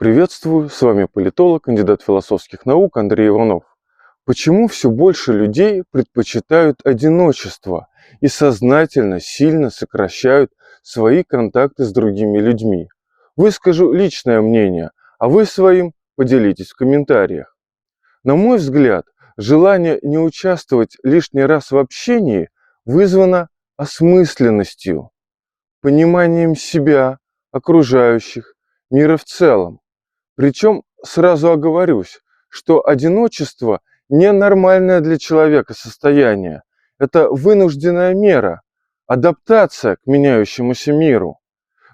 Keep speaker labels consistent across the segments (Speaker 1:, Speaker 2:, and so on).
Speaker 1: Приветствую, с вами политолог, кандидат философских наук Андрей Иванов. Почему все больше людей предпочитают одиночество и сознательно сильно сокращают свои контакты с другими людьми? Выскажу личное мнение, а вы своим поделитесь в комментариях. На мой взгляд, желание не участвовать лишний раз в общении вызвано осмысленностью, пониманием себя, окружающих, мира в целом. Причем сразу оговорюсь, что одиночество ненормальное для человека состояние. Это вынужденная мера, адаптация к меняющемуся миру.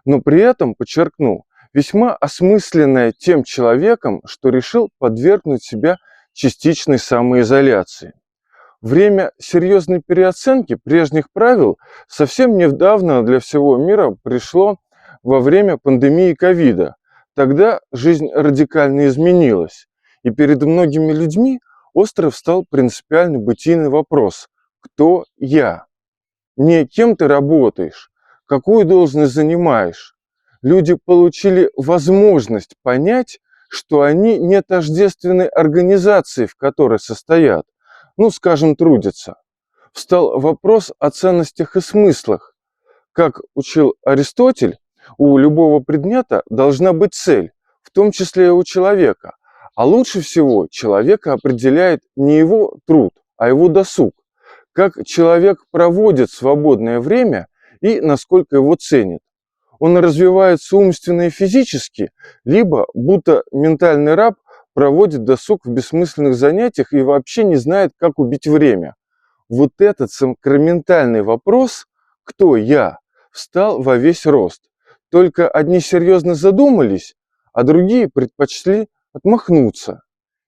Speaker 1: Но при этом, подчеркну, весьма осмысленная тем человеком, что решил подвергнуть себя частичной самоизоляции. Время серьезной переоценки прежних правил совсем недавно для всего мира пришло во время пандемии ковида. Тогда жизнь радикально изменилась, и перед многими людьми остро встал принципиальный бытийный вопрос: кто я? Не кем ты работаешь, какую должность занимаешь. Люди получили возможность понять, что они не тождественны организации, в которой состоят, скажем, трудятся. Встал вопрос о ценностях и смыслах. Как учил Аристотель, у любого предмета должна быть цель, в том числе и у человека. А лучше всего человека определяет не его труд, а его досуг. Как человек проводит свободное время и насколько его ценит. Он развивается умственно и физически, либо, будто ментальный раб, проводит досуг в бессмысленных занятиях и вообще не знает, как убить время. Вот этот сакраментальный вопрос «кто я?» встал во весь рост. Только одни серьезно задумались, а другие предпочли отмахнуться.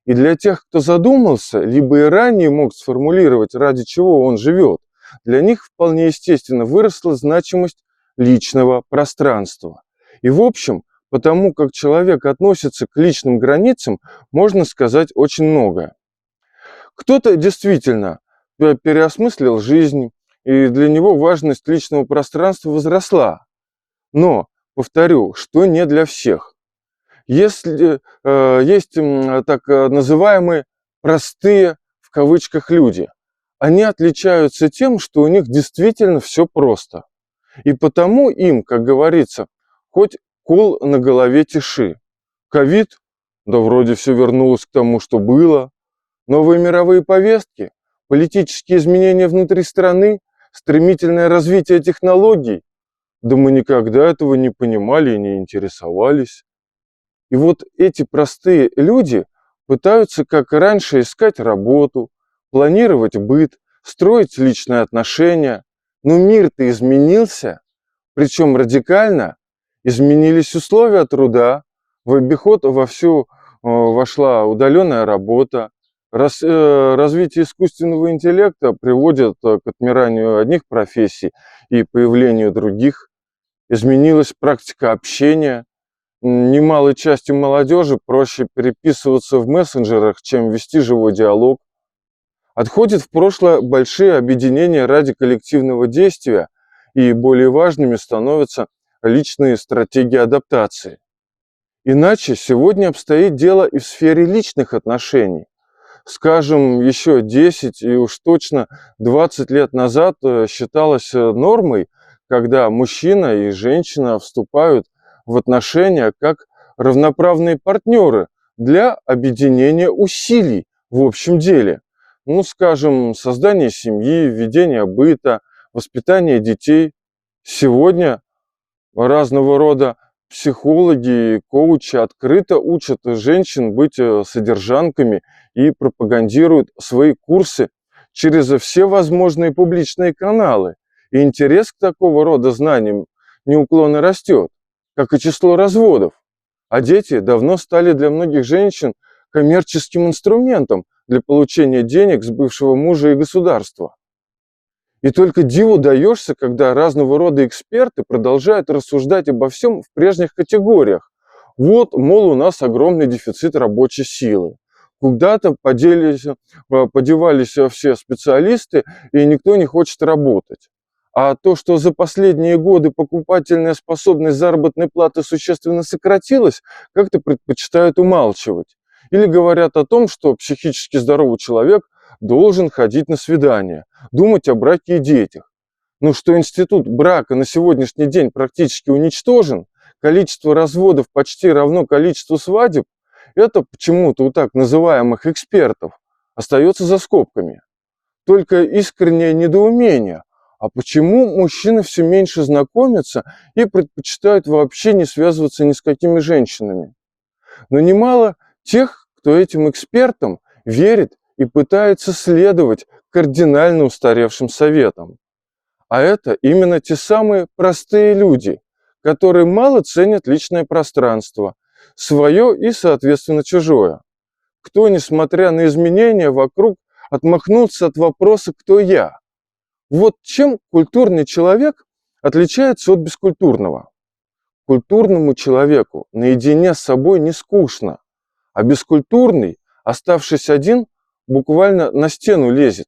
Speaker 1: И для тех, кто задумался, либо и ранее мог сформулировать, ради чего он живет, для них вполне естественно выросла значимость личного пространства. И в общем, потому как человек относится к личным границам, можно сказать очень многое. Кто-то действительно переосмыслил жизнь, и для него важность личного пространства возросла. Но, повторю, что не для всех. Если есть так называемые «простые» в кавычках люди, они отличаются тем, что у них действительно все просто. И потому им, как говорится, хоть кол на голове тиши. Ковид? Да вроде все вернулось к тому, что было. Новые мировые повестки, политические изменения внутри страны, стремительное развитие технологий. Да мы никогда этого не понимали и не интересовались. И вот эти простые люди пытаются, как и раньше, искать работу, планировать быт, строить личные отношения. Но мир-то изменился, причем радикально. Изменились условия труда, в обиход вовсю вошла удаленная работа. Развитие искусственного интеллекта приводит к отмиранию одних профессий и появлению других. Изменилась практика общения. Немалой части молодежи проще переписываться в мессенджерах, чем вести живой диалог. Отходят в прошлое большие объединения ради коллективного действия, и более важными становятся личные стратегии адаптации. Иначе сегодня обстоит дело и в сфере личных отношений. Скажем, еще 10 и уж точно 20 лет назад считалось нормой, когда мужчина и женщина вступают в отношения как равноправные партнеры для объединения усилий в общем деле. Скажем, создание семьи, ведение быта, воспитание детей. Сегодня разного рода психологи и коучи открыто учат женщин быть содержанками и пропагандируют свои курсы через все возможные публичные каналы. И интерес к такого рода знаниям неуклонно растет, как и число разводов. А дети давно стали для многих женщин коммерческим инструментом для получения денег с бывшего мужа и государства. И только диву даешься, когда разного рода эксперты продолжают рассуждать обо всем в прежних категориях. Вот, мол, у нас огромный дефицит рабочей силы. Куда-то подевались все специалисты, и никто не хочет работать. А то, что за последние годы покупательная способность заработной платы существенно сократилась, как-то предпочитают умалчивать. Или говорят о том, что психически здоровый человек должен ходить на свидания, думать о браке и детях. Но что институт брака на сегодняшний день практически уничтожен, количество разводов почти равно количеству свадеб, это почему-то у так называемых экспертов остается за скобками. Только искреннее недоумение. А почему мужчины все меньше знакомятся и предпочитают вообще не связываться ни с какими женщинами? Но немало тех, кто этим экспертам верит и пытается следовать кардинально устаревшим советам. А это именно те самые простые люди, которые мало ценят личное пространство, свое и, соответственно, чужое. Кто, несмотря на изменения вокруг, отмахнулся от вопроса «кто я?». Вот чем культурный человек отличается от бескультурного. Культурному человеку наедине с собой не скучно, а бескультурный, оставшись один, буквально на стену лезет.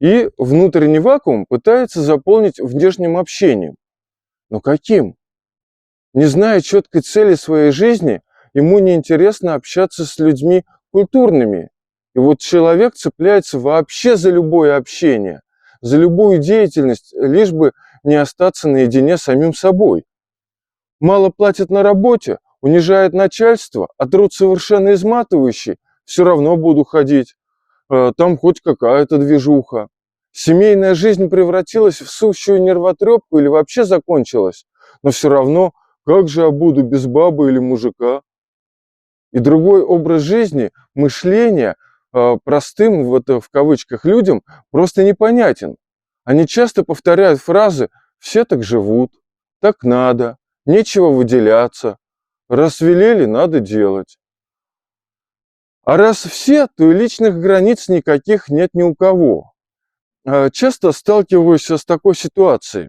Speaker 1: И внутренний вакуум пытается заполнить внешним общением. Но каким? Не зная четкой цели своей жизни, ему неинтересно общаться с людьми культурными. И вот человек цепляется вообще за любое общение, за любую деятельность, лишь бы не остаться наедине с самим собой. Мало платят на работе, унижает начальство, а труд совершенно изматывающий, все равно буду ходить. Там хоть какая-то движуха. Семейная жизнь превратилась в сущую нервотрепку или вообще закончилась, но все равно, как же я буду без бабы или мужика? И другой образ жизни, мышления простым, в кавычках, людям просто непонятен. Они часто повторяют фразы «все так живут», «так надо», «нечего выделяться», «раз велели, надо делать». А раз все, то и личных границ никаких нет ни у кого. Часто сталкиваюсь с такой ситуацией.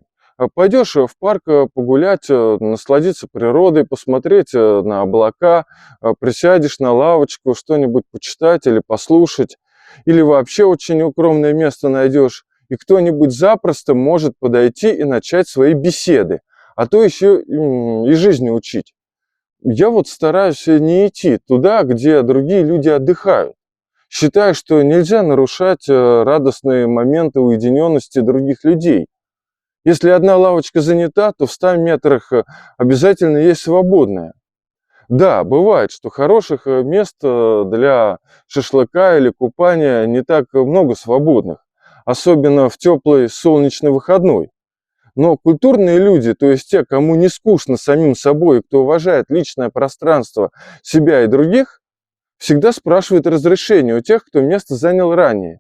Speaker 1: Пойдешь в парк погулять, насладиться природой, посмотреть на облака, присядешь на лавочку, что-нибудь почитать или послушать, или вообще очень укромное место найдешь, и кто-нибудь запросто может подойти и начать свои беседы, а то еще и жизни учить. Я вот стараюсь не идти туда, где другие люди отдыхают. Считаю, что нельзя нарушать радостные моменты уединенности других людей. Если одна лавочка занята, то в 100 метрах обязательно есть свободная. Да, бывает, что хороших мест для шашлыка или купания не так много свободных, особенно в теплый солнечный выходной. Но культурные люди, то есть те, кому не скучно самим собой, кто уважает личное пространство себя и других, всегда спрашивают разрешение у тех, кто место занял ранее.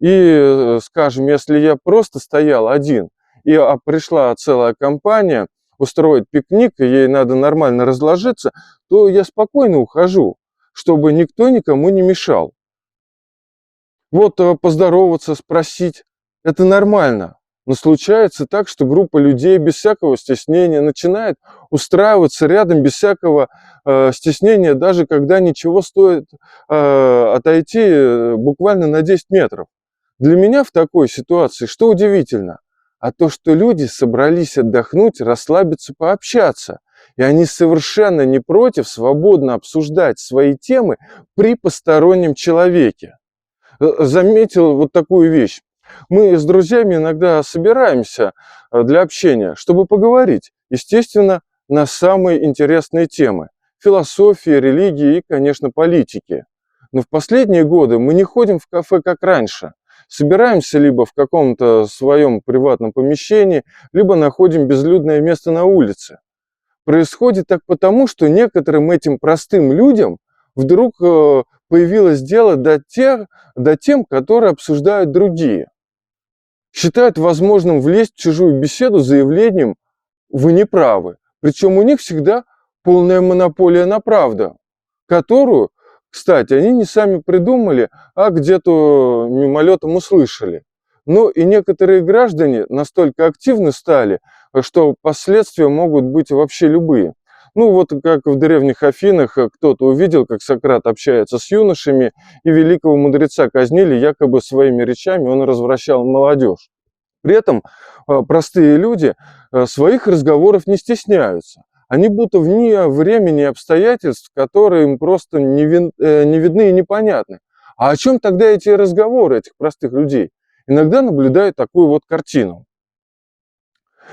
Speaker 1: И, скажем, если я просто стоял один, и пришла целая компания устроить пикник, и ей надо нормально разложиться, то я спокойно ухожу, чтобы никто никому не мешал. Вот поздороваться, спросить – это нормально. Но случается так, что группа людей без всякого стеснения начинает устраиваться рядом без всякого стеснения, даже когда ничего стоит отойти буквально на 10 метров. Для меня в такой ситуации что удивительно? А то, что люди собрались отдохнуть, расслабиться, пообщаться. И они совершенно не против свободно обсуждать свои темы при постороннем человеке. Заметил вот такую вещь. Мы с друзьями иногда собираемся для общения, чтобы поговорить, естественно, на самые интересные темы. Философии, религии и, конечно, политики. Но в последние годы мы не ходим в кафе, как раньше. Собираемся либо в каком-то своем приватном помещении, либо находим безлюдное место на улице. Происходит так потому, что некоторым этим простым людям вдруг появилось дело до тем, которые обсуждают другие. Считают возможным влезть в чужую беседу с заявлением «вы не правы». Причем у них всегда полная монополия на правду, которую, кстати, они не сами придумали, а где-то мимолетом услышали. Но и некоторые граждане настолько активны стали, что последствия могут быть вообще любые. Ну вот как в древних Афинах кто-то увидел, как Сократ общается с юношами, и великого мудреца казнили, якобы своими речами он развращал молодежь. При этом простые люди своих разговоров не стесняются. Они будто вне времени и обстоятельств, которые им просто не видны и непонятны. А о чем тогда эти разговоры этих простых людей? Иногда наблюдаю такую вот картину.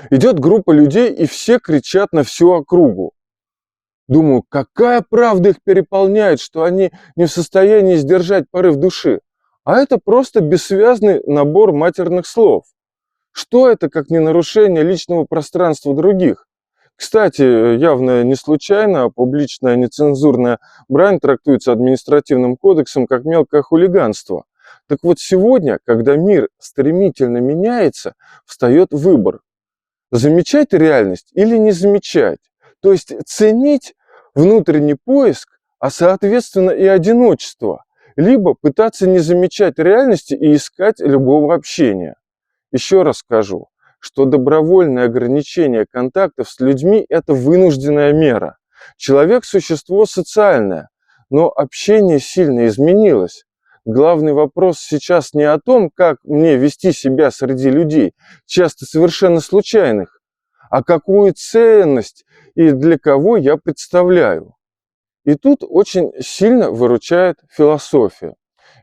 Speaker 1: Идет группа людей, и все кричат на всю округу. Думаю, какая правда их переполняет, что они не в состоянии сдержать порыв души. А это просто бессвязный набор матерных слов. Что это, как не нарушение личного пространства других? Кстати, явно не случайно публичная нецензурная брань трактуется административным кодексом как мелкое хулиганство. Так вот сегодня, когда мир стремительно меняется, встает выбор: замечать реальность или не замечать. То есть ценить внутренний поиск, а соответственно и одиночество, либо пытаться не замечать реальности и искать любого общения. Еще раз скажу, что добровольное ограничение контактов с людьми – это вынужденная мера. Человек – существо социальное, но общение сильно изменилось. Главный вопрос сейчас не о том, как мне вести себя среди людей, часто совершенно случайных, а какую ценность и для кого я представляю. И тут очень сильно выручает философия.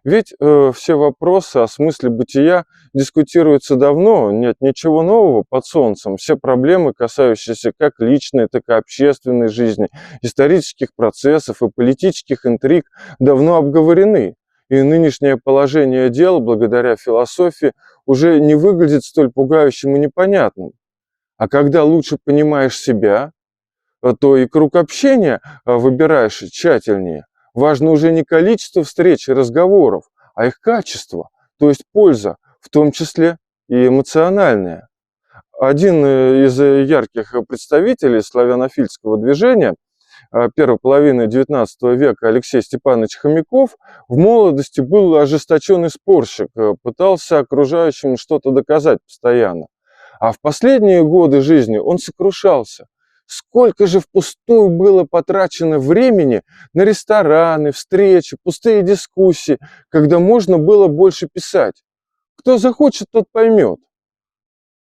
Speaker 1: Ведь все вопросы о смысле бытия дискутируются давно, нет ничего нового под солнцем. Все проблемы, касающиеся как личной, так и общественной жизни, исторических процессов и политических интриг, давно обговорены. И нынешнее положение дел, благодаря философии, уже не выглядит столь пугающим и непонятным. А когда лучше понимаешь себя, то и круг общения выбираешь тщательнее. Важно уже не количество встреч и разговоров, а их качество, то есть польза, в том числе и эмоциональная. Один из ярких представителей славянофильского движения первой половины XIX века Алексей Степанович Хомяков в молодости был ожесточенный спорщик, пытался окружающим что-то доказать постоянно. А в последние годы жизни он сокрушался. Сколько же впустую было потрачено времени на рестораны, встречи, пустые дискуссии, когда можно было больше писать. Кто захочет, тот поймет.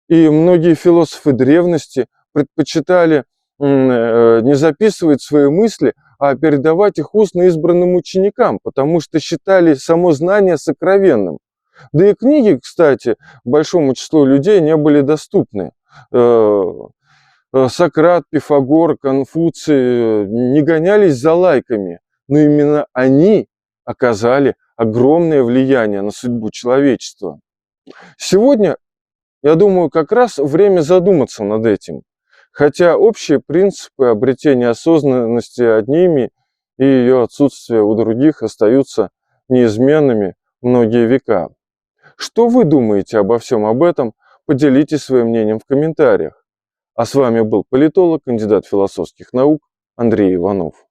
Speaker 1: И многие философы древности предпочитали не записывать свои мысли, а передавать их устно избранным ученикам, потому что считали само знание сокровенным. Да и книги, кстати, большому числу людей не были доступны. Сократ, Пифагор, Конфуций не гонялись за лайками, но именно они оказали огромное влияние на судьбу человечества. Сегодня, я думаю, как раз время задуматься над этим, хотя общие принципы обретения осознанности одними и ее отсутствие у других остаются неизменными многие века. Что вы думаете обо всем об этом? Поделитесь своим мнением в комментариях. А с вами был политолог, кандидат философских наук Андрей Иванов.